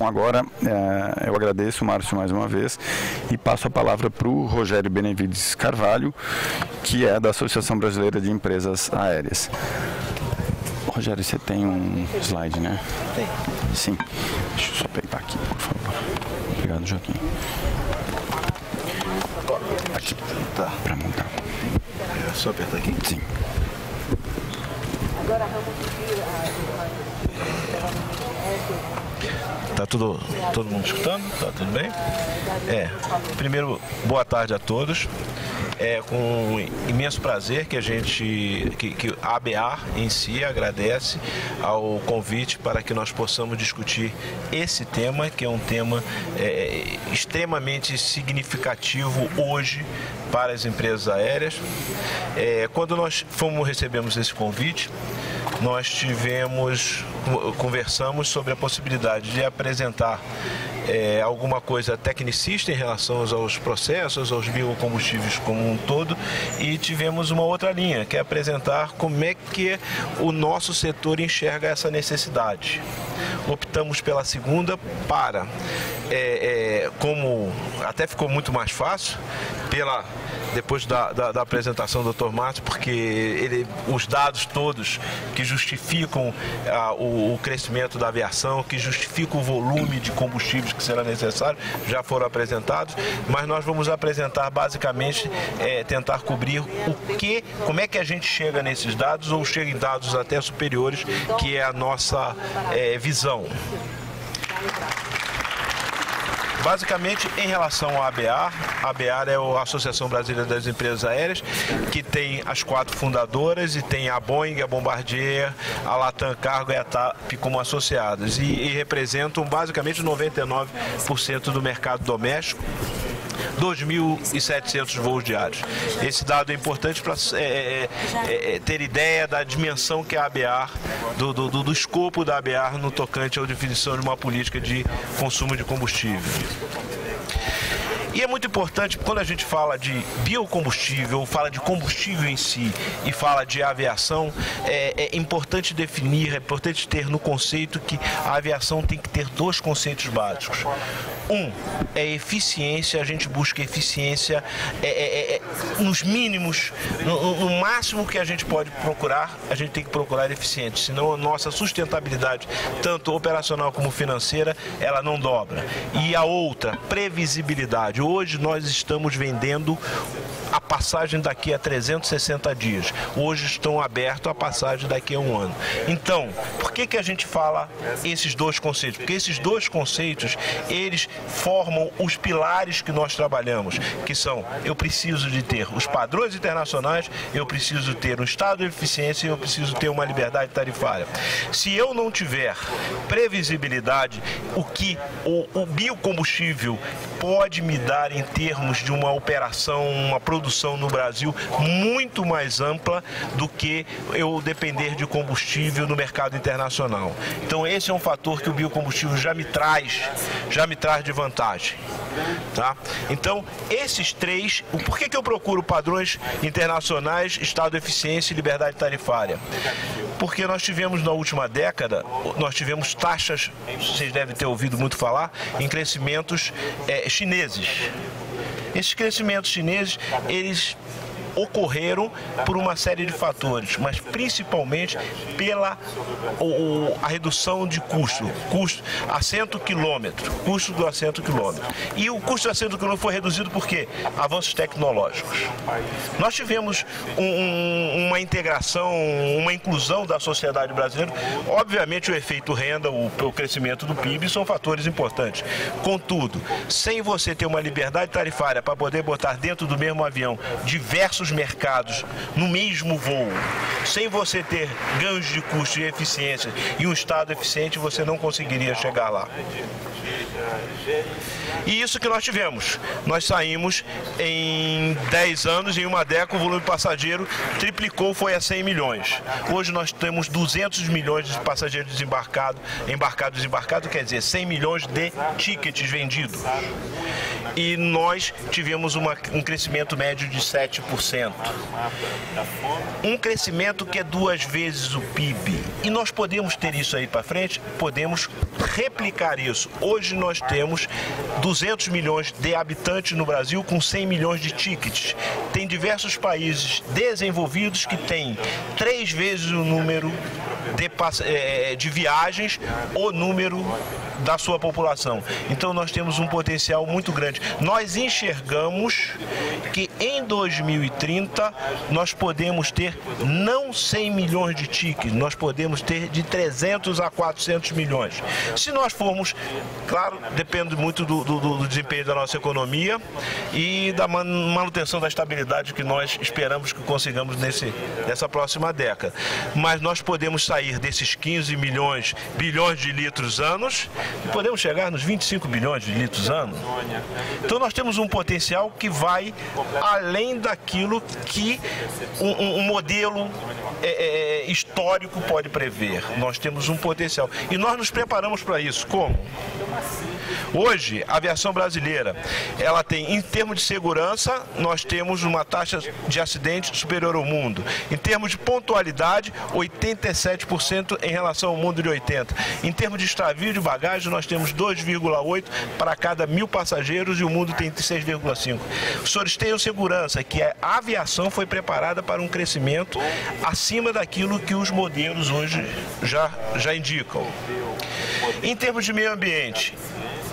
Bom, agora eu agradeço, Márcio, mais uma vez e passo a palavra para o Rogério Benevides Carvalho, que é da Associação Brasileira de Empresas Aéreas. Rogério, você tem um slide, né? Tem. Sim. Deixa eu só pegar aqui, por favor. Obrigado, Joaquim. Aqui, tá. Para montar. É só apertar aqui? Sim. Agora vamos pedir Tá todo mundo escutando? Tá tudo bem? Primeiro, boa tarde a todos. É com imenso prazer que que a ABAR em si agradece ao convite para que nós possamos discutir esse tema, que é um tema extremamente significativo hoje para as empresas aéreas. Quando nós recebemos esse convite, nós conversamos sobre a possibilidade de apresentar alguma coisa tecnicista em relação aos processos, aos biocombustíveis como um todo, e tivemos uma outra linha, que é apresentar como é que o nosso setor enxerga essa necessidade. Optamos pela segunda para, como até ficou muito mais fácil, depois da apresentação do Dr. Márcio, porque os dados todos que justificam o crescimento da aviação, que justificam o volume de combustíveis que será necessário, já foram apresentados, mas nós vamos apresentar basicamente, tentar cobrir como é que a gente chega nesses dados, ou chega em dados até superiores, que é a nossa visão. Basicamente, em relação à ABAR, a ABAR é a Associação Brasileira das Empresas Aéreas, que tem as 4 fundadoras e tem a Boeing, a Bombardier, a Latam Cargo e a TAP como associadas e representam basicamente 99% do mercado doméstico. 2.700 voos diários. Esse dado é importante para ter ideia da dimensão que é a ABAR, do escopo da ABAR no tocante à definição de uma política de consumo de combustível. E é muito importante, quando a gente fala de biocombustível, fala de combustível em si e fala de aviação, é importante definir, é importante ter no conceito que a aviação tem que ter 2 conceitos básicos. Um é eficiência, a gente busca eficiência nos mínimos, no máximo que a gente pode procurar, a gente tem que procurar eficiente, senão a nossa sustentabilidade, tanto operacional como financeira, ela não dobra. E a outra, previsibilidade. Hoje nós estamos vendendo a passagem daqui a 360 dias. Hoje estão abertos a passagem daqui a 1 ano. Então, por que a gente fala esses 2 conceitos? Porque esses 2 conceitos, eles formam os pilares que nós trabalhamos, que são: eu preciso de ter os padrões internacionais, eu preciso ter um estado de eficiência e eu preciso ter uma liberdade tarifária. Se eu não tiver previsibilidade, o biocombustível pode me dar em termos de uma operação, uma produção no Brasil muito mais ampla do que eu depender de combustível no mercado internacional. Então esse é um fator que o biocombustível já me traz de vantagem. Tá? Então esses 3, por que eu procuro padrões internacionais, estado de eficiência e liberdade tarifária? Porque nós tivemos na última década, nós tivemos taxas, vocês devem ter ouvido muito falar, em crescimentos chineses. Esses crescimentos chineses, eles ocorreram por uma série de fatores, mas principalmente pela a redução de custo assento quilômetro, custo do assento quilômetro. E o custo do assento quilômetro foi reduzido por quê? Avanços tecnológicos. Nós tivemos uma integração, uma inclusão da sociedade brasileira. Obviamente o efeito renda, o crescimento do PIB são fatores importantes. Contudo, sem você ter uma liberdade tarifária para poder botar dentro do mesmo avião diversos mercados no mesmo voo, sem você ter ganhos de custo e eficiência e um estado eficiente, você não conseguiria chegar lá. E isso que nós tivemos. Nós saímos em 10 anos, em uma década, o volume passageiro triplicou, foi a 100 milhões. Hoje nós temos 200 milhões de passageiros desembarcados, quer dizer, 100 milhões de tickets vendidos. E nós tivemos um crescimento médio de 7%. 4%. Um crescimento que é 2 vezes o PIB. E nós podemos ter isso aí para frente, podemos replicar isso. Hoje nós temos 200 milhões de habitantes no Brasil com 100 milhões de tickets. Tem diversos países desenvolvidos que têm 3 vezes o número de viagens, o número da sua população. Então nós temos um potencial muito grande. Nós enxergamos que em 2030 nós podemos ter não 100 milhões de tickets, nós podemos ter de 300 a 400 milhões. Se nós formos, claro, depende muito do desempenho da nossa economia e da manutenção da estabilidade que nós esperamos que consigamos nessa próxima década. Mas nós podemos sair desses 15 bilhões de litros anos e podemos chegar nos 25 bilhões de litros ano. Então nós temos um potencial que vai além daquilo que um modelo histórico pode prever. Nós temos um potencial e nós nos preparamos para isso. Como? Hoje, a aviação brasileira, ela tem, em termos de segurança, nós temos uma taxa de acidente superior ao mundo. Em termos de pontualidade, 87% em relação ao mundo de 80%. Em termos de extravio de bagagem, nós temos 2,8 para cada 1.000 passageiros e o mundo tem 6,5. Os senhores tenham segurança que a aviação foi preparada para um crescimento acima daquilo que os modelos hoje já indicam. Em termos de meio ambiente,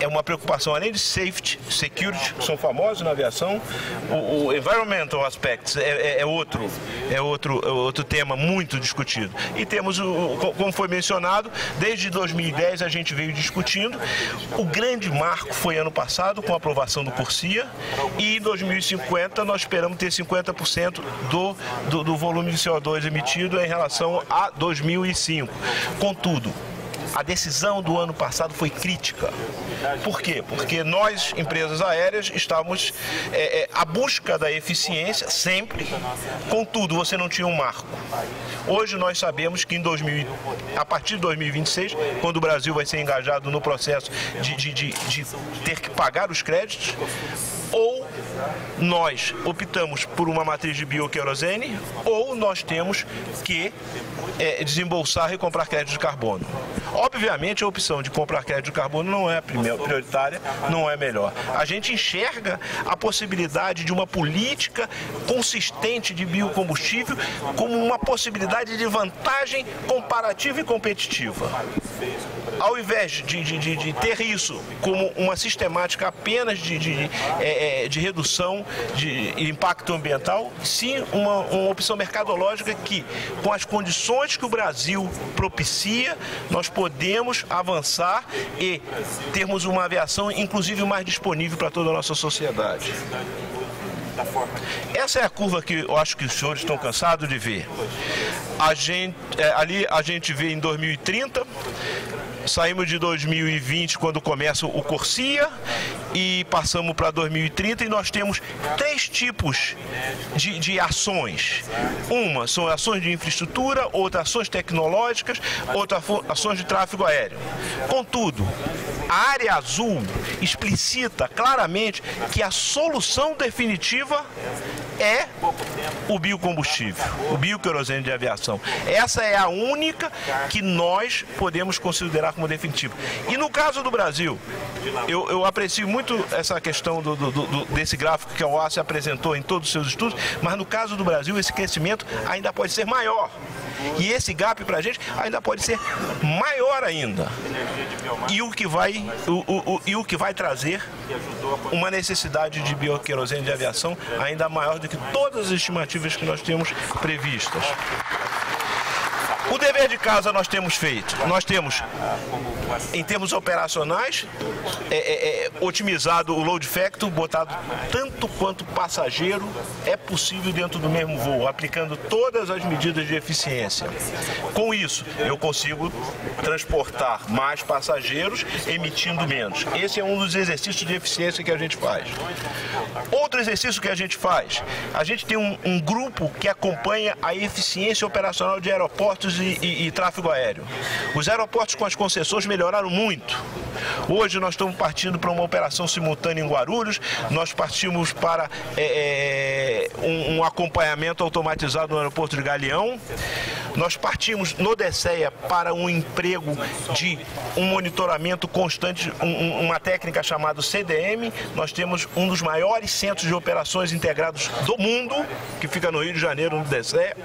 é uma preocupação, além de safety, security, que são famosos na aviação, o environmental aspects é outro tema muito discutido. E temos, como foi mencionado, desde 2010 a gente veio discutindo. O grande marco foi ano passado, com a aprovação do CORSIA, e em 2050 nós esperamos ter 50% do volume de CO2 emitido em relação a 2005. Contudo, a decisão do ano passado foi crítica. Por quê? Porque nós, empresas aéreas, estávamos à busca da eficiência sempre, contudo, você não tinha um marco. Hoje nós sabemos que a partir de 2026, quando o Brasil vai ser engajado no processo de ter que pagar os créditos, ou nós optamos por uma matriz de bioquerosene, ou nós temos que desembolsar e comprar crédito de carbono. Obviamente, a opção de comprar crédito de carbono não é a prioritária, não é melhor. A gente enxerga a possibilidade de uma política consistente de biocombustível como uma possibilidade de vantagem comparativa e competitiva. Ao invés de ter isso como uma sistemática apenas de redução de impacto ambiental, sim uma opção mercadológica que, com as condições que o Brasil propicia, nós podemos avançar e termos uma aviação, inclusive, mais disponível para toda a nossa sociedade. Essa é a curva que eu acho que os senhores estão cansados de ver. Ali a gente vê em 2030, saímos de 2020 quando começa o CORSIA e passamos para 2030 e nós temos 3 tipos de ações. Uma são ações de infraestrutura, outra ações tecnológicas, outra ações de tráfego aéreo. Contudo, a área azul explicita claramente que a solução definitiva é o biocombustível, o bioquerosene de aviação. Essa é a única que nós podemos considerar como definitiva. E no caso do Brasil, eu aprecio muito essa questão desse gráfico que a OASI apresentou em todos os seus estudos, mas no caso do Brasil esse crescimento ainda pode ser maior. E esse gap para a gente ainda pode ser maior ainda. E o que vai trazer uma necessidade de bioquerosene de aviação ainda maior do que todas as estimativas que nós temos previstas. O dever de casa nós temos feito. Nós temos, em termos operacionais, otimizado o load factor, botado tanto quanto passageiro é possível dentro do mesmo voo, aplicando todas as medidas de eficiência. Com isso, eu consigo transportar mais passageiros, emitindo menos. Esse é um dos exercícios de eficiência que a gente faz. Outro exercício que a gente faz, a gente tem um grupo que acompanha a eficiência operacional de aeroportos e e tráfego aéreo. Os aeroportos com as concessões melhoraram muito. Hoje nós estamos partindo para uma operação simultânea em Guarulhos, nós partimos para um acompanhamento automatizado no aeroporto de Galeão, nós partimos no DSEA para um emprego de um monitoramento constante, uma técnica chamada CDM. Nós temos um dos maiores centros de operações integrados do mundo, que fica no Rio de Janeiro, no DSEA.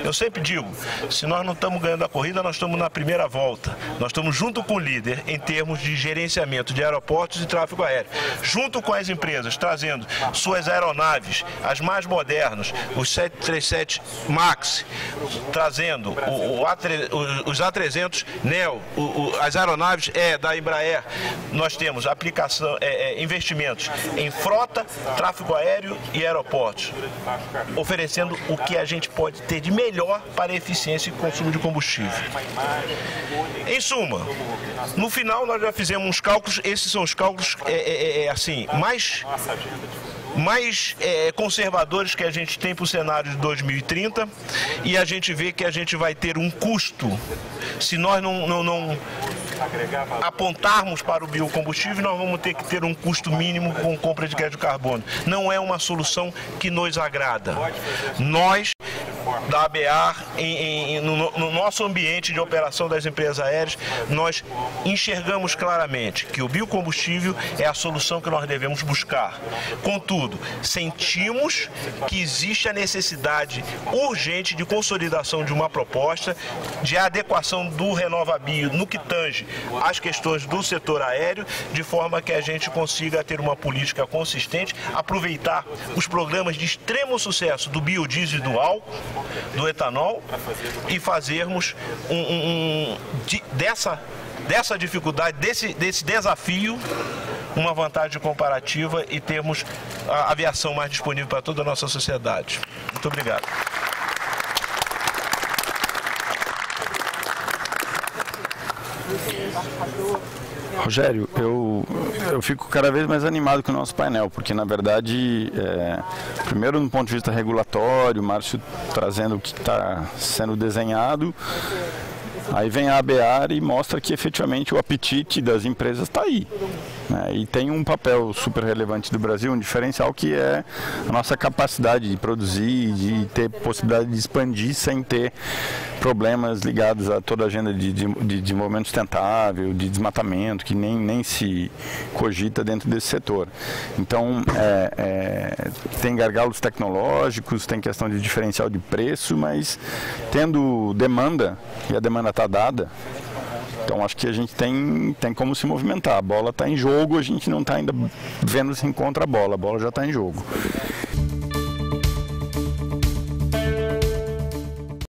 Eu sempre digo, se nós não estamos ganhando a corrida, nós estamos na primeira volta. Nós estamos junto com o líder em termos de gerenciamento de aeroportos e tráfego aéreo. Junto com as empresas, trazendo suas aeronaves, as mais modernas, os 737 MAX, trazendo os A300 Neo, as aeronaves da Embraer. Nós temos investimentos em frota, tráfego aéreo e aeroportos, oferecendo o que a gente pode ter de melhor para a eficiência e consumo de combustível. Em suma, no final nós já fizemos uns cálculos, esses são os cálculos mais conservadores que a gente tem para o cenário de 2030, e a gente vê que a gente vai ter um custo, se nós não apontarmos para o biocombustível, nós vamos ter que ter um custo mínimo com compra de crédito de carbono. Não é uma solução que nos agrada. Nós, da ABAR, no nosso ambiente de operação das empresas aéreas, nós enxergamos claramente que o biocombustível é a solução que nós devemos buscar. Contudo, sentimos que existe a necessidade urgente de consolidação de uma proposta de adequação do RenovaBio no que tange às questões do setor aéreo, de forma que a gente consiga ter uma política consistente, aproveitar os programas de extremo sucesso do biodiesel e do álcool, do etanol, e fazermos dessa dificuldade, desse desafio, uma vantagem comparativa e termos a aviação mais disponível para toda a nossa sociedade. Muito obrigado. Rogério, eu fico cada vez mais animado com o nosso painel, porque na verdade, primeiro no ponto de vista regulatório, o Márcio trazendo o que está sendo desenhado, aí vem a ABAR e mostra que efetivamente o apetite das empresas está aí, né? E tem um papel super relevante do Brasil, um diferencial, que é a nossa capacidade de produzir, de ter possibilidade de expandir sem ter problemas ligados a toda a agenda de desenvolvimento sustentável, de desmatamento, que nem se cogita dentro desse setor. Então, tem gargalos tecnológicos, tem questão de diferencial de preço, mas tendo demanda, e a demanda está dada, então acho que a gente tem como se movimentar. A bola está em jogo, a gente não está ainda vendo se encontra a bola já está em jogo.